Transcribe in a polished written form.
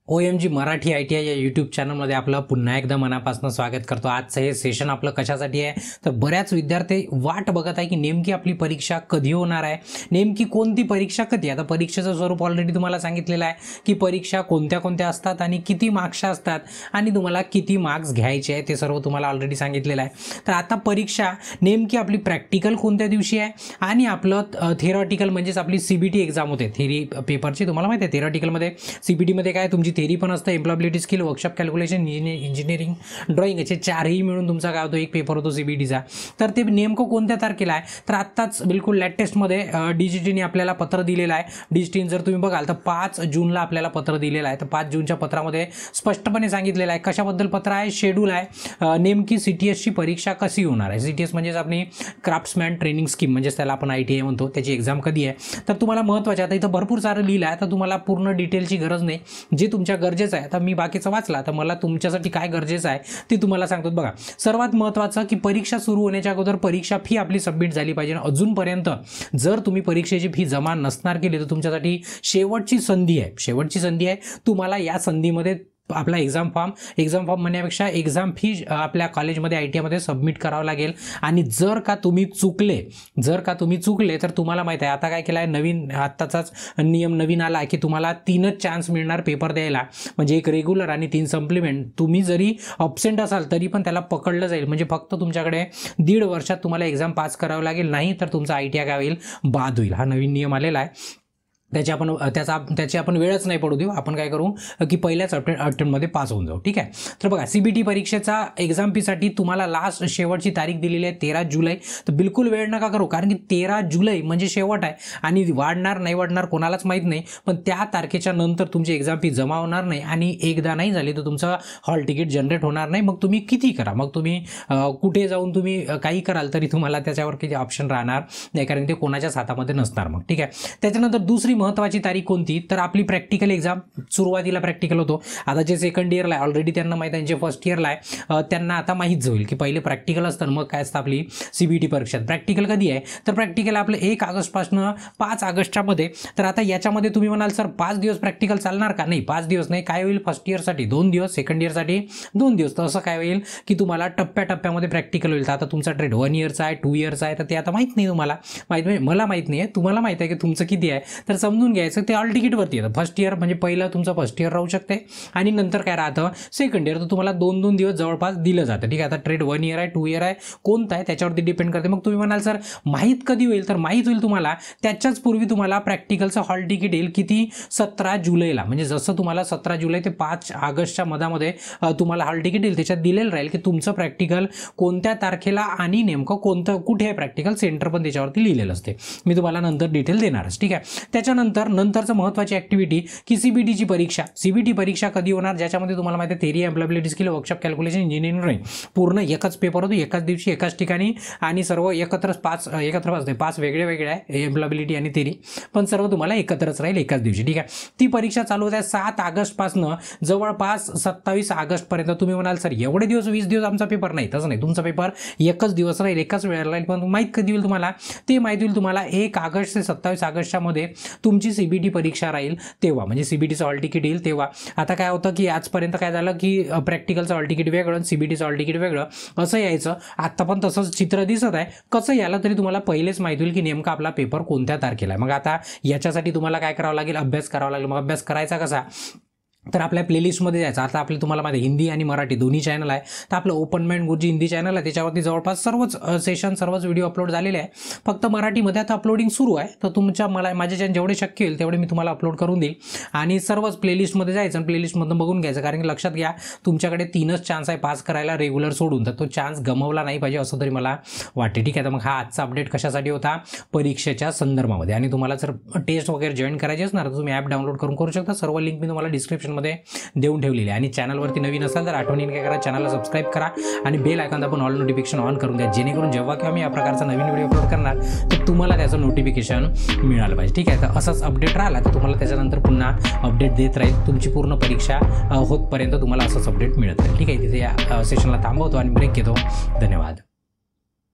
OMG Marathi ITI या YouTube चॅनलमध्ये आपलं पुन्हा एकदा मनापासून स्वागत करतो। आजचं हे सेशन आपलं कशासाठी आहे तर बऱ्याच विद्यार्थी वाट बघत आहे की नेमकी आपली परीक्षा कधी होणार आहे, नेमकी कोणती परीक्षा कधी। आता परीक्षेचं स्वरूप ऑलरेडी तुम्हाला सांगितलेलं आहे की परीक्षा कोणत्या कोणत्या असतात आणि किती मार्क्स असतात आणि तुम्हाला किती मार्क्स घ्यायचे आहे ते सर्व तुम्हाला ऑलरेडी सांगितलेलं आहे। तर आता परीक्षा नेमकी आपली प्रॅक्टिकल कोणत्या दिवशी आहे आणि आपलं थेरॉटिकल म्हणजेच आपली CBT एक्झाम होते। थेरी पेपरची तुम्हाला माहिती आहे थेरॉटिकलमध्ये CBT मध्ये काय तुमची थेरी पण असतं, employability skill, workshop calculation, engineering, drawing याचे चारही मिळून तुमचा काय होतो एक पेपर होतो CBTचा। तर ते नेमकं कोणत्या तारखेला आहे तर आत्ताच बिलकुल लेटेस्टमध्ये DGTने आपल्याला पत्र दिलेलं आहे। DGTने जर तुम्ही बघाल तर 5 जूनला आपल्याला पत्र दिलेलं आहे। तर 5 जूनच्या पत्रामध्ये स्पष्टपणे सांगितलेलं आहे कशाबद्दल पत्र आहे, शेड्यूल आहे, नेमकी CTSची परीक्षा कशी होणार आहे। CTS म्हणजेच आपली क्राफ्ट्समॅन ट्रेनिंग स्कीम म्हणजेच त्याला आपण ITI म्हणतो, त्याची एक्झाम कधी आहे। तर तुम्हाला महत्त्वाचं आता इथं भरपूर सारं लिहिलं आहे, तर तुम्हाला पूर्ण डिटेलची गरज नाही, जे तुमच्या गरजेचं आहे। आता मी बाकीचं वाचला तर मला तुमच्यासाठी काय गरजेचं आहे ते तुम्हाला सांगतो। बघा सर्वात महत्त्वाचं की परीक्षा सुरू होण्याच्या अगोदर परीक्षा फी आपली सबमिट झाली पाहिजे। अजूनपर्यंत जर तुम्ही परीक्षेची फी जमा नसणार केली तर तुमच्यासाठी शेवटची संधी आहे, तुम्हाला या संधीमध्ये आपला एक्झाम फॉर्म म्हणण्यापेक्षा एक्झाम फी आपल्या कॉलेजमध्ये ITI मध्ये सबमिट करावं लागेल। आणि जर का तुम्ही चुकले तर तुम्हाला माहिती आहे आता काय केलं आहे, नवीन आत्ताचाच नियम नवीन आला आहे की तुम्हाला 3च चान्स मिळणार पेपर द्यायला, म्हणजे एक रेग्युलर आणि 3 सप्लिमेंट। तुम्ही जरी ॲब्सेंट असाल तरी पण त्याला पकडलं जाईल, म्हणजे फक्त तुमच्याकडे 1.5 वर्षात तुम्हाला एक्झाम पास करावं लागेल, नाही तर तुमचा ITI काय होईल, बाद होईल। हा नवीन नियम आलेला आहे, त्याची आपण वेळच नाही पडू देऊ, आपण काय करू की पहिल्याच अटेम्प्टमध्ये पास होऊन जाऊ, ठीक आहे। तर बघा CBT परीक्षेचा एक्झाम फीसाठी तुम्हाला लास्ट शेवटची तारीख दिलेली आहे 13 जुलै। तर बिलकुल वेळ नका करू, कारण की 13 जुलै म्हणजे शेवट आहे आणि वाढणार नाही वाढणार कोणालाच माहीत नाही, पण त्या तारखेच्या नंतर तुमची एक्झाम फी जमा होणार नाही आणि एकदा नाही झाली तर तुमचं हॉल तिकीट जनरेट होणार नाही। मग तुम्ही किती करा, मग तुम्ही कुठे जाऊन तुम्ही काही कराल तरी तुम्हाला त्याच्यावर किती ऑप्शन राहणार नाही, कारण ते कोणाच्याच हातामध्ये नसणार मग, ठीक आहे। त्याच्यानंतर दुसरी महत्त्वाची तारीख कोणती तर आपली प्रॅक्टिकल एक्झाम। सुरुवातीला प्रॅक्टिकल होतो, आता जे सेकंड इयरला आहे ऑलरेडी त्यांना माहीत आहे, जे फर्स्ट इयरला आहे त्यांना आता माहीत होईल की पहिले प्रॅक्टिकल असतं मग काय असतं आपली CBT परीक्षा। प्रॅक्टिकल कधी आहे तर प्रॅक्टिकल आपलं 1 ऑगस्टपासून 5 ऑगस्टच्या मध्ये। तर आता याच्यामध्ये तुम्ही म्हणाल सर 5 दिवस प्रॅक्टिकल चालणार का, नाही 5 दिवस नाही, काय होईल फर्स्ट इयरसाठी 2 दिवस, सेकंड इयरसाठी 2 दिवस। तर असं काय होईल की तुम्हाला टप्प्याटप्प्यामध्ये प्रॅक्टिकल होईल। तर आता तुमचा ट्रेड 1 इयरचा आहे, 2 इयरचा आहे, तर ते आता माहीत नाही तुम्हाला, मला माहीत नाही आहे, तुम्हाला माहीत आहे की तुमचं किती आहे। तर समजून घ्यायचं ते ऑल तिकीटवरती येतं। फर्स्ट इयर म्हणजे पहिलं तुमचं फर्स्ट इयर राहू शकते आणि नंतर काय राहतं सेकंड इयर, तर तुम्हाला 2-2 दिवस जवळपास दिलं जातं, ठीक आहे। आता ट्रेड 1 इयर आहे, 2 इयर आहे, कोणता आहे त्याच्यावरती डिपेंड करते। मग तुम्ही म्हणाल सर माहीत कधी होईल तर माहीत होईल तुम्हाला त्याच्याच पूर्वी तुम्हाला प्रॅक्टिकलचं हॉल तिकीट येईल किती 17 जुलैला, म्हणजे जसं तुम्हाला 17 जुलै ते 5 ऑगस्टच्या मधामध्ये तुम्हाला हॉल तिकीट येईल, त्याच्यात दिलेलं राहील की तुमचं प्रॅक्टिकल कोणत्या तारखेला आणि नेमकं कोणतं कुठे आहे प्रॅक्टिकल सेंटर पण त्याच्यावरती लिहिलेलं असते। मी तुम्हाला नंतर डिटेल देणारच, ठीक आहे। त्याच्यानंतरचं महत्त्वाची ॲक्टिव्हिटी की CBTची परीक्षा। CBT परीक्षा कधी होणार ज्याच्यामध्ये तुम्हाला माहिती आहे theory, employability skill, workshop calculation, engineering, drawing पूर्ण एकच पेपर होतो, एकाच दिवशी एकाच ठिकाणी आणि सर्व एकत्रच 5 वेगळे आहे एम्प्लॉयबिलिटी आणि थेरी, पण सर्व तुम्हाला एकत्रच राहील एकाच दिवशी, ठीक आहे। ती परीक्षा चालू होत आहे 7 ऑगस्टपासून जवळपास 27 ऑगस्टपर्यंत। तुम्ही म्हणाल सर एवढे दिवस 20 दिवस आमचा पेपर नाही, तसं नाही, तुमचा पेपर एकच दिवस राहील, एकाच वेळेला राहील, पण माहीत कधी होईल तुम्हाला ते माहीत होईल तुम्हाला 1 ऑगस्ट ते 27 ऑगस्टच्या मध्ये तुमची CBT परीक्षा राहील तेव्हा, म्हणजे CBTचं हॉल तिकीट येईल तेव्हा। आता काय होतं की आजपर्यंत काय झालं की प्रॅक्टिकलचं हॉल तिकीट वेगळं, CBTचं हॉल तिकीट वेगळं असं यायचं। आता पण तसंच चित्र दिसत आहे, कसं यायला तरी तुम्हाला पहिलेच माहीत होईल की नेमका आपला पेपर कोणत्या तारखेला आहे। मग आता याच्यासाठी तुम्हाला काय करावं लागेल, अभ्यास करावा लागेल। मग अभ्यास करायचा कसा तर आपल्या प्लेलिस्टमध्ये जायचं। आता आपले तुम्हाला माहिती आहे हिंदी आणि मराठी दोन्ही चॅनल आहे, तर आपलं ओपन माइंड गुरुजी हिंदी चॅनल आहे, त्याच्यावरती जवळपास सर्वच सर्वच व्हिडिओ अपलोड झालेले आहे, फक्त मराठीमध्ये आता अपलोडिंग सुरू आहे। तर माझ्या जेवढे शक्य होईल तेवढे मी तुम्हाला अपलोड करून देईल आणि सर्वच प्लेलिस्टमध्ये जायचं आणि प्लेलिस्टमधून बघून घ्यायचं, कारण की लक्षात घ्या तुमच्याकडे 3च चान्स आहे पास करायला रेग्युलर सोडून, तर तो चान्स गमवला नाही पाहिजे असं तरी मला वाटते, ठीक आहे। तर मग हा आजचा अपडेट कशासाठी होता परीक्षेच्या संदर्भामध्ये, आणि तुम्हाला जर टेस्ट वगैरे जॉईन करायची असणार तर तुम्ही ॲप डाउनलोड करू शकता, सर्व लिंक मी तुम्हाला डिस्क्रिप्शनमध्ये देऊन ठेवलेली आहे। आणि चॅनलवरती नवीन असाल तर आठवणीने काय करा, चॅनलला सबस्क्राईब करा आणि बेल आयकॉन दाबून ऑल नोटिफिकेशन ऑन करून द्या, जेणेकरून जेव्हा केव्हा मी या प्रकारचा नवीन व्हिडिओ अपलोड करणार तर तुम्हाला त्याचं नोटिफिकेशन मिळालं पाहिजे, ठीक आहे। तर असंच अपडेट राहिला तर तुम्हाला त्याच्यानंतर पुन्हा अपडेट देत राहील, तुमची पूर्ण परीक्षा होतपर्यंत तुम्हाला असंच अपडेट मिळत राहील, ठीक आहे। तिथे या सेशनला थांबवतो आणि ब्रेक घेतो। धन्यवाद।